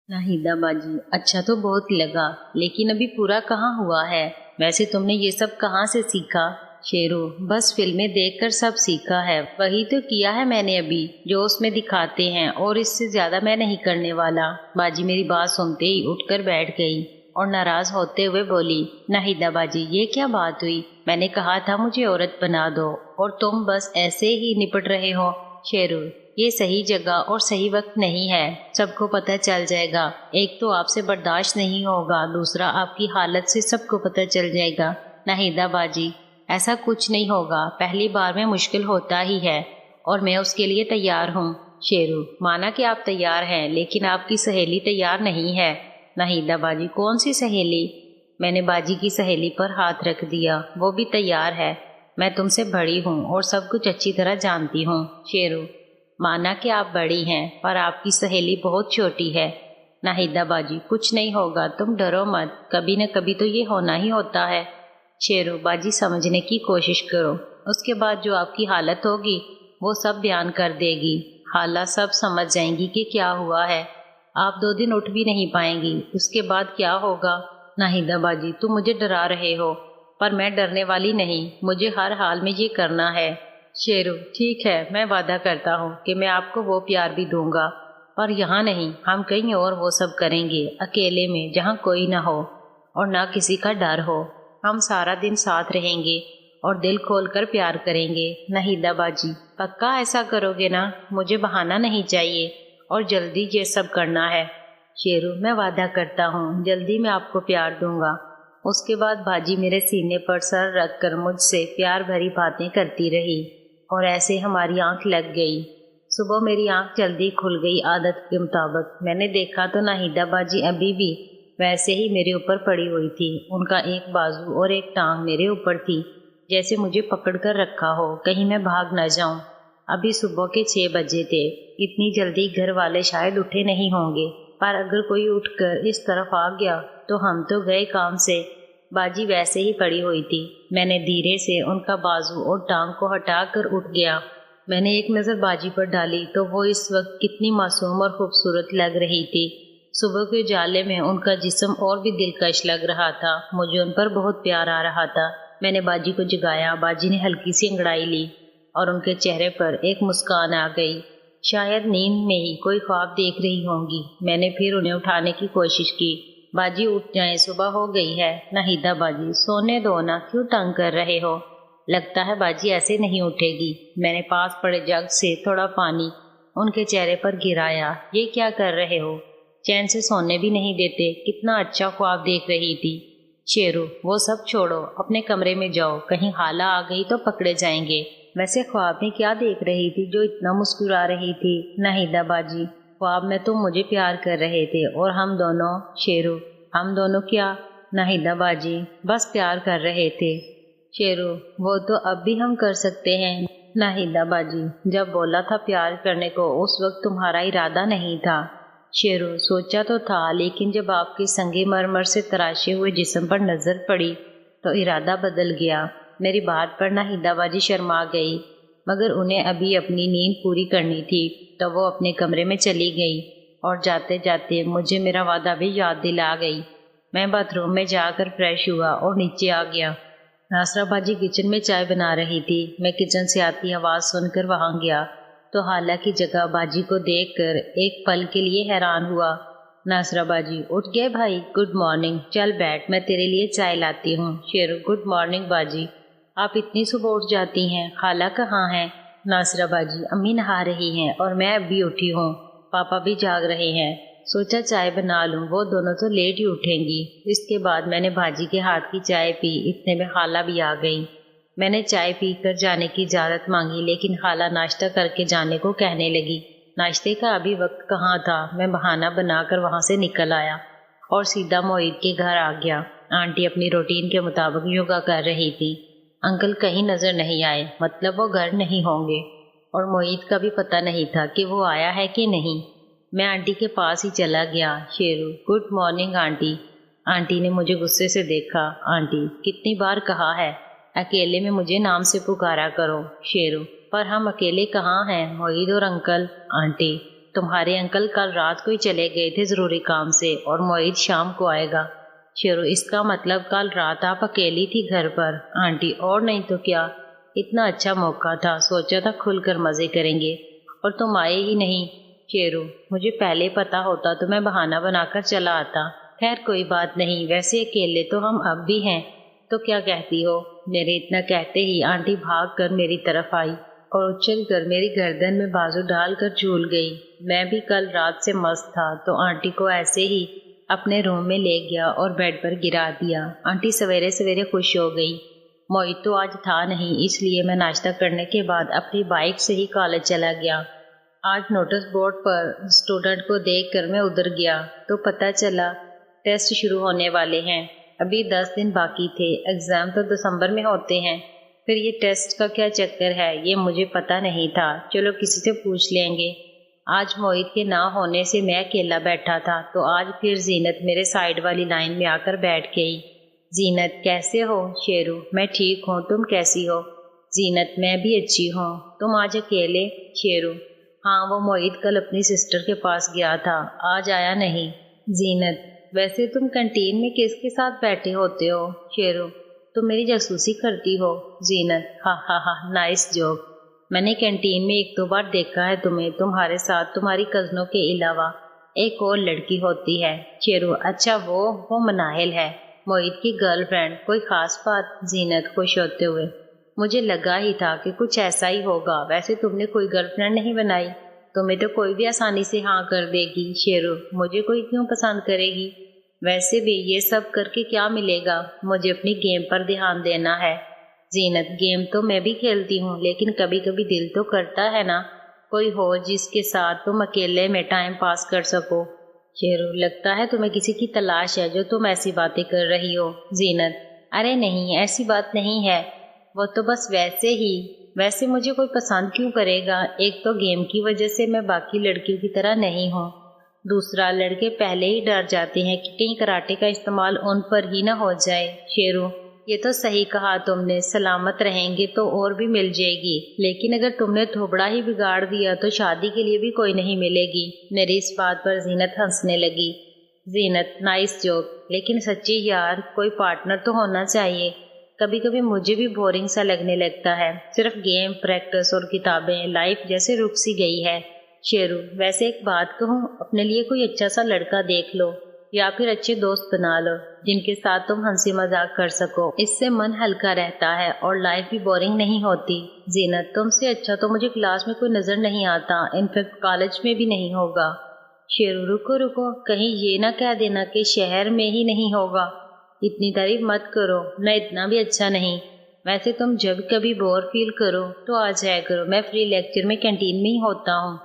नाहिदा बाजी, अच्छा तो बहुत लगा, लेकिन अभी पूरा कहाँ हुआ है? वैसे तुमने ये सब कहाँ से सीखा? शेरू, बस फिल्में देखकर सब सीखा है, वही तो किया है मैंने अभी जो उसमें दिखाते हैं, और इससे ज्यादा मैं नहीं करने वाला। बाजी मेरी बात सुनते ही उठकर बैठ गई और नाराज होते हुए बोली, नाहिदा बाजी ये क्या बात हुई? मैंने कहा था मुझे औरत बना दो और तुम बस ऐसे ही निपट रहे हो। शेरू, ये सही जगह और सही वक्त नहीं है, सबको पता चल जाएगा। एक तो आपसे बर्दाश्त नहीं होगा, दूसरा आपकी हालत से सबको पता चल जाएगा। नाहिदा बाजी, ऐसा कुछ नहीं होगा, पहली बार में मुश्किल होता ही है और मैं उसके लिए तैयार हूँ। शेरू, माना कि आप तैयार हैं, लेकिन आपकी सहेली तैयार नहीं है। नाहिदा बाजी, कौन सी सहेली? मैंने बाजी की सहेली पर हाथ रख दिया, वो भी तैयार है। मैं तुमसे बड़ी हूँ और सब कुछ अच्छी तरह जानती हूँ। शेरू, माना कि आप बड़ी हैं, पर आपकी सहेली बहुत छोटी है। नाहिदा बाजी, कुछ नहीं होगा, तुम डरो मत, कभी न कभी तो ये होना ही होता है। शेरू, बाजी समझने की कोशिश करो, उसके बाद जो आपकी हालत होगी वो सब बयान कर देगी। हाला सब समझ जाएंगी कि क्या हुआ है। आप 2 दिन उठ भी नहीं पाएंगी, उसके बाद क्या होगा? नाहिदा बाजी, तुम मुझे डरा रहे हो, पर मैं डरने वाली नहीं, मुझे हर हाल में ये करना है। शेरू, ठीक है, मैं वादा करता हूँ कि मैं आपको वो प्यार भी दूंगा, पर यहाँ नहीं, हम कहीं और वो सब करेंगे, अकेले में, जहाँ कोई ना हो और ना किसी का डर हो। हम सारा दिन साथ रहेंगे और दिल खोल कर प्यार करेंगे। नाहिदा बाजी, पक्का ऐसा करोगे ना? मुझे बहाना नहीं चाहिए और जल्दी ये सब करना है। शेरू, मैं वादा करता हूँ, जल्दी मैं आपको प्यार दूंगा। उसके बाद बाजी मेरे सीने पर सर रख कर मुझसे प्यार भरी बातें करती रही और ऐसे हमारी आंख लग गई। सुबह मेरी आंख जल्दी खुल गई आदत के मुताबिक। मैंने देखा तो नाहिदा बाजी अभी भी वैसे ही मेरे ऊपर पड़ी हुई थी। उनका एक बाजू और एक टांग मेरे ऊपर थी, जैसे मुझे पकड़ कर रखा हो, कहीं मैं भाग न जाऊं। अभी सुबह के 6 बजे थे। इतनी जल्दी घर वाले शायद उठे नहीं होंगे, पर अगर कोई उठकर इस तरफ आ गया तो हम तो गए काम से। बाजी वैसे ही पड़ी हुई थी। मैंने धीरे से उनका बाजू और टांग को हटाकर उठ गया। मैंने एक नज़र बाजी पर डाली तो वो इस वक्त कितनी मासूम और खूबसूरत लग रही थी। सुबह के उजाले में उनका जिस्म और भी दिलकश लग रहा था। मुझे उन पर बहुत प्यार आ रहा था। मैंने बाजी को जगाया। बाजी ने हल्की सी अंगड़ाई ली और उनके चेहरे पर एक मुस्कान आ गई। शायद नींद में ही कोई ख्वाब देख रही होंगी। मैंने फिर उन्हें उठाने की कोशिश की। बाजी उठ जाएं, सुबह हो गई है। नाहिदा बाजी, सोने दो ना, क्यों तंग कर रहे हो? लगता है बाजी ऐसे नहीं उठेगी। मैंने पास पड़े जग से थोड़ा पानी उनके चेहरे पर गिराया। ये क्या कर रहे हो? चैन से सोने भी नहीं देते। कितना अच्छा ख्वाब देख रही थी। शेरू, वो सब छोड़ो, अपने कमरे में जाओ, कहीं हाला आ गई तो पकड़े जाएंगे। वैसे ख्वाब में क्या देख रही थी जो इतना मुस्कुरा रही थी? नाहिदा बाजी, ख्वाब में तुम मुझे प्यार कर रहे थे और हम दोनों। शेरू, हम दोनों क्या? नाहिदा बाजी, बस प्यार कर रहे थे। शेरू, वो तो अब भी हम कर सकते हैं। नाहिदा बाजी, जब बोला था प्यार करने को उस वक्त तुम्हारा इरादा नहीं था। शेरू, सोचा तो था, लेकिन जब आपके संगे मरमर से तराशे हुए जिस्म पर नजर पड़ी तो इरादा बदल गया। मेरी बात पर नाहिदा बाजी शर्मा गई, मगर उन्हें अभी अपनी नींद पूरी करनी थी तो वो अपने कमरे में चली गई और जाते जाते मुझे मेरा वादा भी याद दिला गई। मैं बाथरूम में जाकर फ्रेश हुआ और नीचे आ गया। नासरा बाजी किचन में चाय बना रही थी। मैं किचन से आती आवाज़ सुनकर वहाँ गया तो हालांकि जगह बाजी को देखकर एक पल के लिए हैरान हुआ। नासरा बाजी, उठ गए भाई? गुड मॉर्निंग, चल बैठ, मैं तेरे लिए चाय लाती हूँ। शेरू, गुड मॉर्निंग बाजी, आप इतनी सुबह उठ जाती हैं, खाला कहाँ हैं? नासरा बाजी, अम्मी नहा रही हैं और मैं अभी उठी हूँ, पापा भी जाग रहे हैं, सोचा चाय बना लूँ, वो दोनों तो लेट ही उठेंगी। इसके बाद मैंने भाजी के हाथ की चाय पी। इतने में खाला भी आ गई। मैंने चाय पी कर जाने की इजाज़त मांगी, लेकिन खाला नाश्ता करके जाने को कहने लगी। नाश्ते का अभी वक्त कहाँ था। मैं बहाना बनाकर वहाँ से निकल आया और सीधा मोहित के घर आ गया। आंटी अपनी रूटीन के मुताबिक योगा कर रही थी। अंकल कहीं नज़र नहीं आए, मतलब वो घर नहीं होंगे, और मोहित का भी पता नहीं था कि वो आया है कि नहीं। मैं आंटी के पास ही चला गया। Sheru, good morning aunty. Aunty ने मुझे गुस्से से देखा। आंटी, कितनी बार कहा है अकेले में मुझे नाम से पुकारा करो। शेरू, पर हम अकेले कहाँ हैं, मोहित और अंकल। आंटी, تمہارے انکل کل رات کو ہی چلے گئے تھے ضروری کام سے اور معید شام کو آئے گا۔ شیرو اس کا مطلب کل رات آپ اکیلی تھی گھر پر؟ آنٹی اور نہیں تو کیا، اتنا اچھا موقع تھا، سوچا تھا کھل کر مزے کریں گے اور تم آئے ہی نہیں۔ شیرو مجھے پہلے پتا ہوتا تو میں بہانہ بنا کر چلا آتا۔ خیر کوئی بات نہیں، ویسے اکیلے تو ہم اب بھی ہیں، تو کیا کہتی ہو؟ میرے اتنا کہتے ہی آنٹی بھاگ کر میری طرف آئی اور اچھل کر میری گردن میں بازو ڈال کر جھول گئی۔ میں بھی کل رات سے مست تھا تو آنٹی کو ایسے ہی اپنے روم میں لے گیا اور بیڈ پر گرا دیا۔ آنٹی سویرے سویرے خوش ہو گئی۔ معید تو آج تھا نہیں، اس لیے میں ناشتہ کرنے کے بعد اپنی بائک سے ہی کالج چلا گیا۔ آج نوٹس بورڈ پر اسٹوڈنٹ کو دیکھ کر میں ادھر گیا تو پتہ چلا ٹیسٹ شروع ہونے والے ہیں۔ ابھی 10 دن باقی تھے، ایگزام تو دسمبر میں ہوتے ہیں۔ پھر یہ ٹیسٹ کا کیا چکر ہے یہ مجھے پتہ نہیں تھا، چلو کسی سے پوچھ لیں گے۔ آج معید کے نہ ہونے سے میں اکیلا بیٹھا تھا تو آج پھر زینت میرے سائیڈ والی لائن میں آ کر بیٹھ گئی۔ زینت کیسے ہو؟ شیرو میں ٹھیک ہوں، تم کیسی ہو؟ زینت میں بھی اچھی ہوں۔ تم آج اکیلے؟ شیرو ہاں، وہ معید کل اپنی سسٹر کے پاس گیا تھا، آج آیا نہیں۔ زینت ویسے تم کنٹین میں کس کے ساتھ بیٹھے ہوتے ہو؟ شیرو تم میری جاسوسی کرتی ہو؟ زینت ہاں ہاں ہاں، نائس جوک۔ میں نے کینٹین میں 1-2 بار دیکھا ہے تمہیں، تمہارے ساتھ تمہاری کزنوں کے علاوہ ایک اور لڑکی ہوتی ہے۔ شیرو اچھا وہ مناہل ہے، معید کی گرل فرینڈ، کوئی خاص بات؟ زینت خوش ہوتے ہوئے مجھے لگا ہی تھا کہ کچھ ایسا ہی ہوگا، ویسے تم نے کوئی گرل فرینڈ نہیں بنائی؟ تمہیں تو کوئی بھی آسانی سے ہاں کر دے گی۔ شیرو مجھے کوئی کیوں پسند کرے گی؟ ویسے بھی یہ سب کر کے کیا ملے گا، مجھے اپنی گیم پر دھیان دینا ہے۔ زینت گیم تو میں بھی کھیلتی ہوں، لیکن کبھی کبھی دل تو کرتا ہے نا کوئی ہو جس کے ساتھ تم اکیلے میں ٹائم پاس کر سکو۔ شیرو لگتا ہے تمہیں کسی کی تلاش ہے جو تم ایسی باتیں کر رہی ہو۔ زینت ارے نہیں، ایسی بات نہیں ہے، وہ تو بس ویسے ہی۔ ویسے مجھے کوئی پسند کیوں کرے گا؟ ایک تو گیم کی وجہ سے میں باقی لڑکیوں کی طرح نہیں ہوں، دوسرا لڑکے پہلے ہی ڈر جاتے ہیں کہ کہیں کراٹے کا استعمال ان پر ہی نہ ہو جائے۔ شیرو یہ تو صحیح کہا تم نے، سلامت رہیں گے تو اور بھی مل جائے گی، لیکن اگر تم نے تھوبڑا ہی بگاڑ دیا تو شادی کے لیے بھی کوئی نہیں ملے گی۔ میری اس بات پر زینت ہنسنے لگی۔ زینت نائس جوک، لیکن سچی یار کوئی پارٹنر تو ہونا چاہیے، کبھی کبھی مجھے بھی بورنگ سا لگنے لگتا ہے، صرف گیم، پریکٹس اور کتابیں، لائف جیسے رک سی گئی ہے۔ شیرو ویسے ایک بات کہوں، اپنے لیے کوئی اچھا سا لڑکا دیکھ لو یا پھر اچھے دوست بنا لو جن کے ساتھ تم ہنسی مذاق کر سکو، اس سے من ہلکا رہتا ہے اور لائف بھی بورنگ نہیں ہوتی۔ زینت تم سے اچھا تو مجھے کلاس میں کوئی نظر نہیں آتا، انفیکٹ کالج میں بھی نہیں ہوگا۔ شیرو رکو کہیں یہ نہ کہہ دینا کہ شہر میں ہی نہیں ہوگا، اتنی تعریف مت کرو، میں اتنا بھی اچھا نہیں۔ ویسے تم جب کبھی بور فیل کرو تو آ جایا کرو، میں فری لیکچر میں کینٹین میں ہی ہوتا ہوں۔